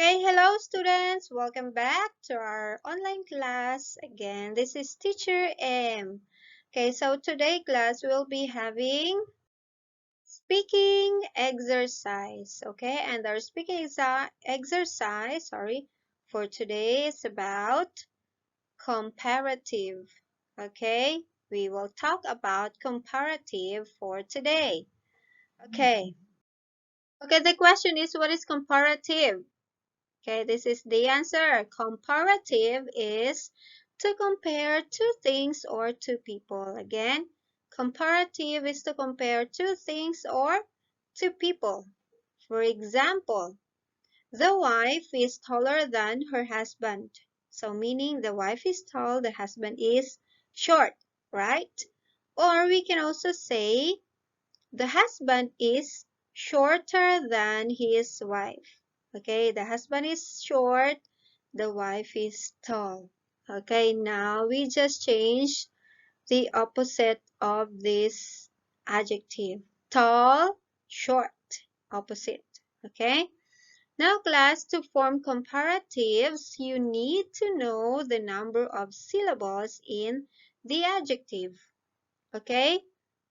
Hey, hello students! Welcome back to our online class. Again, this is Teacher M. Okay, so today class we'll be having speaking exercise. Okay, and our speaking exercise, for today is about comparative. Okay, we will talk about comparative for today. Okay. Okay, the question is, what is comparative? Okay, this is the answer. Comparative is to compare two things or two people. Again, comparative is to compare two things or two people. For example, the wife is taller than her husband. So meaning the wife is tall, the husband is short, right? Or we can also say the husband is shorter than his wife. Okay, the husband is short, the wife is tall. Okay, now we just change the opposite of this adjective. Tall, short, opposite. Okay, now class, to form comparatives, you need to know the number of syllables in the adjective. Okay,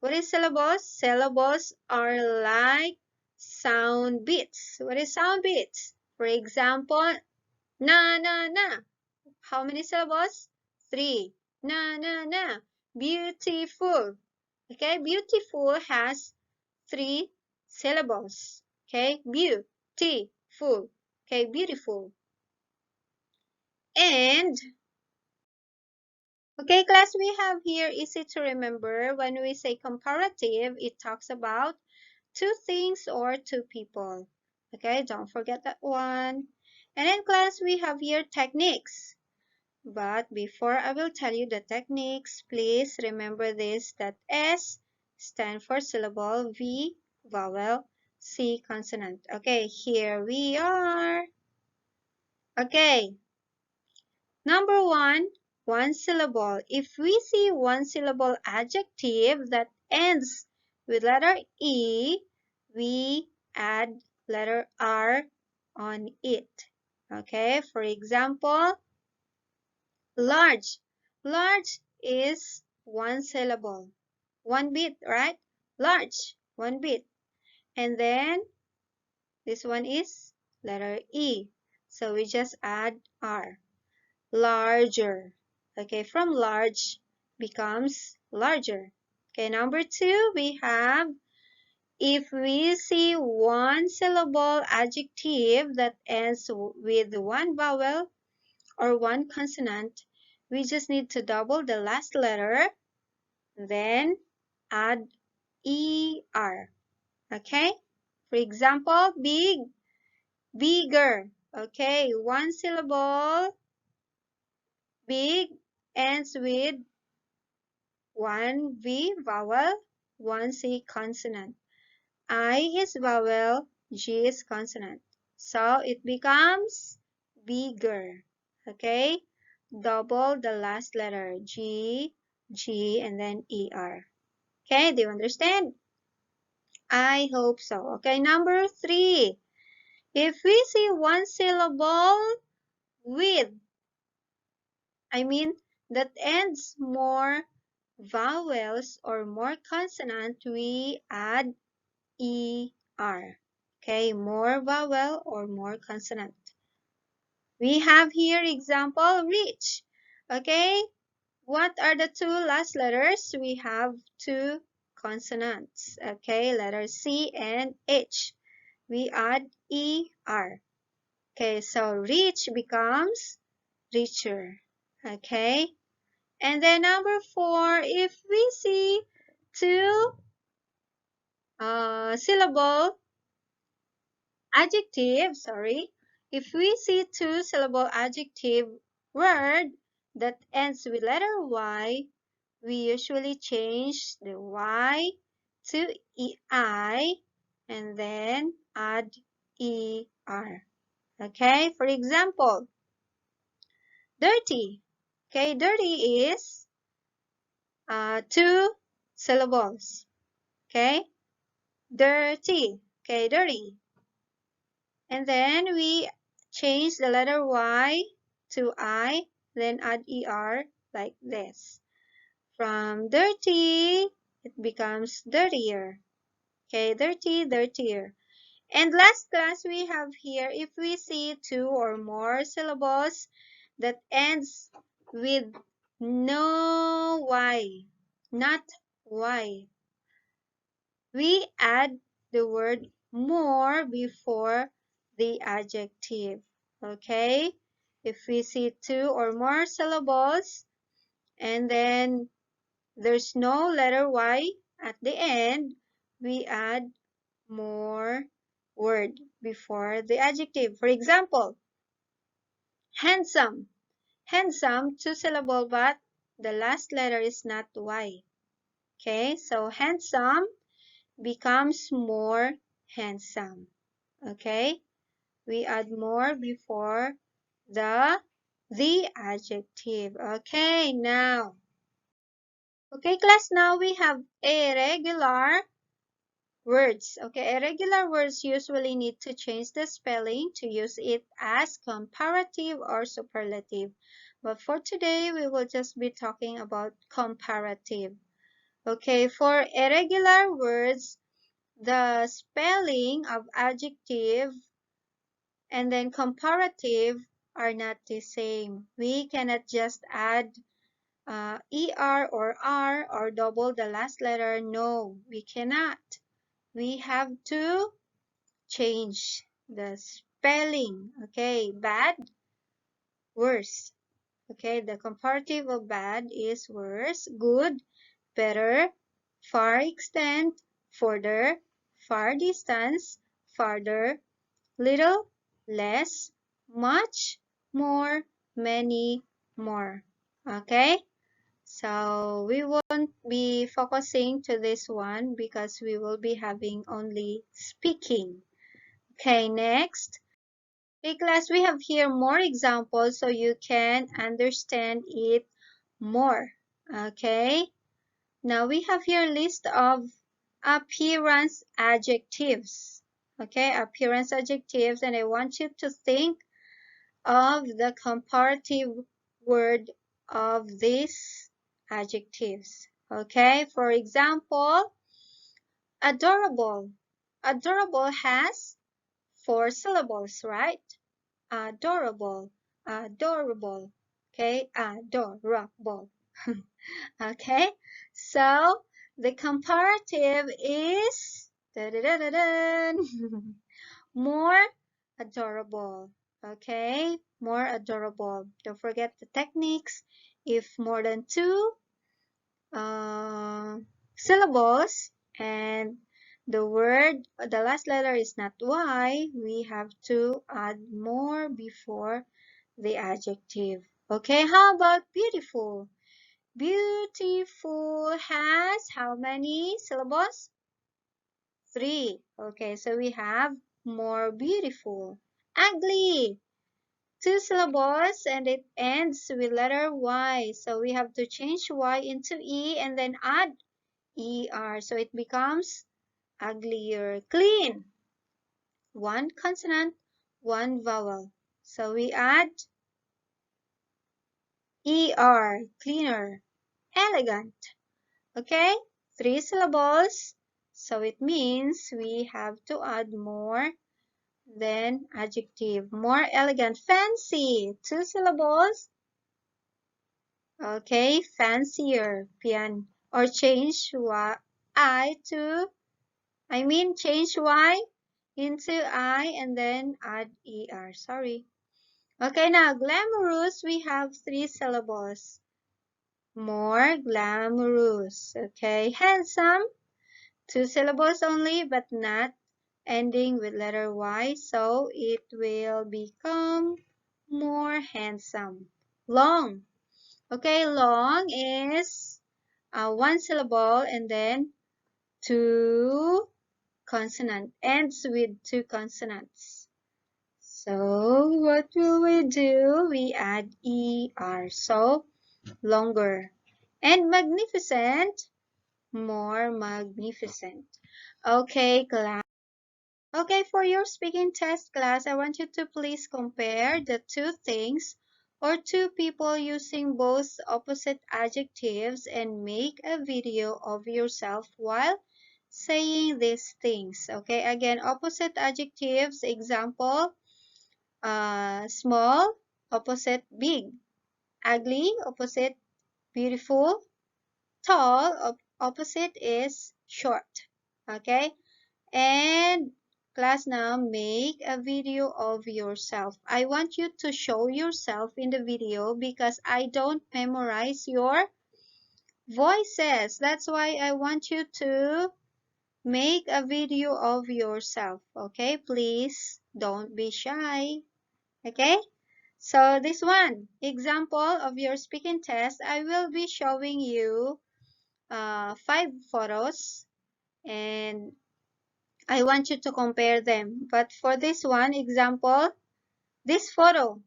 what is syllables? Syllables are like sound bits. What is sound bits? For example, na na na. How many syllables? Three. Na na na. Beautiful. Okay, beautiful has three syllables. Okay, beautiful. Okay, beautiful. And okay, class, we have here easy to remember. When we say comparative, it talks about two things or two people. Okay, don't forget that one. And in class, we have here techniques. But before I will tell you the techniques, please remember this, that S stand for syllable, V vowel, C consonant. Okay, here we are. Okay, number one syllable. If we see one syllable adjective that ends with letter E, we add letter R on it. Okay, for example, large. Large is one syllable. One bit, right? Large, one bit. And then this one is letter E. So we just add R. Larger. Okay, from large becomes larger. Okay, number two, we have, if we see one syllable adjective that ends with one vowel or one consonant, we just need to double the last letter, then add ER. Okay? For example, big, bigger. Okay, one syllable, big, ends with one V vowel, one C consonant. I is vowel, G is consonant. So it becomes bigger. Okay? Double the last letter, G, G, and then ER. Okay, do you understand? I hope so. Okay, number three. If we see one syllable with, I mean, that ends more vowels or more consonant, we add ER. Okay, more vowel or more consonant. We have here example, rich. Okay, what are the two last letters? We have two consonants. Okay, letter C and H. We add ER. Okay, so rich becomes richer. Okay, and then number four, if we see two syllable adjective, if we see two syllable adjective word that ends with letter Y, we usually change the Y to EI and then add ER. Okay, for example, dirty. Okay, dirty is two syllables. Okay, dirty. Okay, dirty. And then we change the letter Y to I, then add ER like this. From dirty, it becomes dirtier. Okay, dirty, dirtier. And last class we have here, if we see two or more syllables that ends with no Y, not Y, we add the word more before the adjective. Okay? If we see two or more syllables and then there's no letter Y at the end, we add more word before the adjective. For example, handsome. Handsome, two syllable, but the last letter is not Y. Okay, so handsome becomes more handsome. Okay, we add more before the adjective. Okay, now. Okay, class, now we have irregular words. Okay, irregular words usually need to change the spelling to use it as comparative or superlative. But for today, we will just be talking about comparative. Okay, for irregular words, the spelling of adjective and then comparative are not the same. We cannot just add ER or R or double the last letter. No, we cannot. We have to change the spelling. Okay, bad, worse. Okay, the comparative of bad is worse, good, better, far extent, further, far distance, farther, little, less, much, more, many, more. Okay, so we won't be focusing to this one because we will be having only speaking. Okay, next. Okay, class, we have here more examples so you can understand it more. Okay, now we have here a list of appearance adjectives. Okay, appearance adjectives, and I want you to think of the comparative word of these adjectives. Okay, for example, adorable. Adorable has four syllables, right? Adorable, adorable. Okay, adorable. Okay, so the comparative is more adorable. Okay, more adorable. Don't forget the techniques. If more than two uh, syllables and the last letter is not Y, we have to add more before the adjective. Okay, how about beautiful? Beautiful has how many syllables? Three. Okay, so we have more beautiful. Ugly, two syllables and it ends with letter Y. So we have to change Y into E and then add ER. So it becomes uglier. Clean, one consonant, one vowel. So we add ER, cleaner. Elegant. Okay, three syllables. So it means we have to add more than adjective. More elegant. Fancy, two syllables. Okay, fancier. Pian. Or change I to, change Y into I and then add ER. Sorry. Okay, now glamorous, we have three syllables. More glamorous. Okay, handsome, two syllables only, but not ending with letter Y, so it will become more handsome. Long. Okay, long is one syllable and then two consonant, ends with two consonants. So what will we do? We add ER, so longer. And magnificent, more magnificent. Okay, class. Okay, for your speaking test class, I want you to please compare the two things or two people using both opposite adjectives and make a video of yourself while saying these things. Okay, again, opposite adjectives, example, small, opposite big, ugly, opposite beautiful, tall, opposite is short. Okay, and class now, make a video of yourself. I want you to show yourself in the video because I don't memorize your voices. That's why I want you to make a video of yourself. Okay, please don't be shy. Okay, so this one, example of your speaking test, I will be showing you 5 photos and I want you to compare them. But for this one, example, this photo.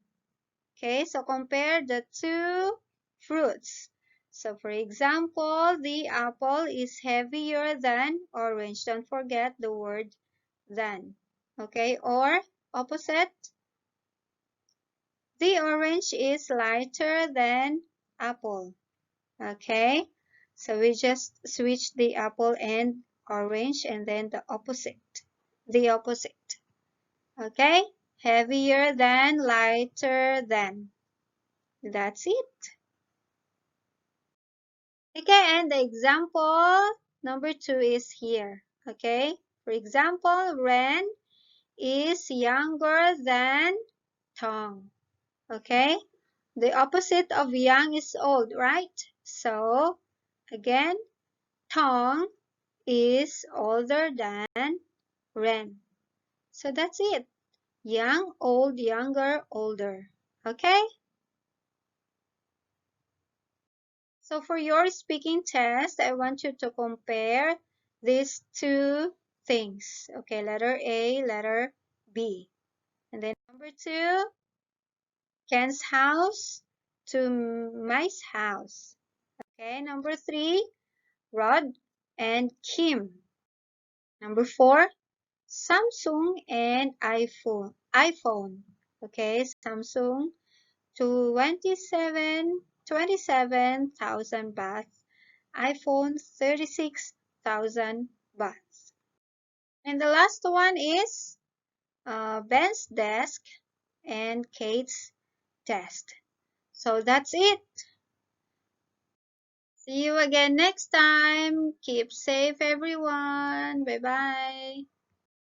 Okay, so compare the two fruits. So for example, the apple is heavier than orange. Don't forget the word than. Okay, or opposite, the orange is lighter than apple. Okay, so we just switch the apple and orange and then the opposite. The opposite. Okay, heavier than, lighter than. That's it. Okay, and the example number 2 is here. Okay, for example, Ren is younger than Tong. Okay, the opposite of young is old, right? So, again, Tong is older than Ren. So that's it. Young, old, younger, older. Okay? So for your speaking test, I want you to compare these two things. Okay, letter A, letter B. And then number 2, Ken's house to Mai's house. Okay, number 3, Rod and Kim. Number 4, Samsung and iPhone. Okay, Samsung to 27,000 baht, iPhone 36,000 baht. And the last one is Ben's desk and Kate's desk. So that's it. See you again next time. Keep safe, everyone. Bye bye.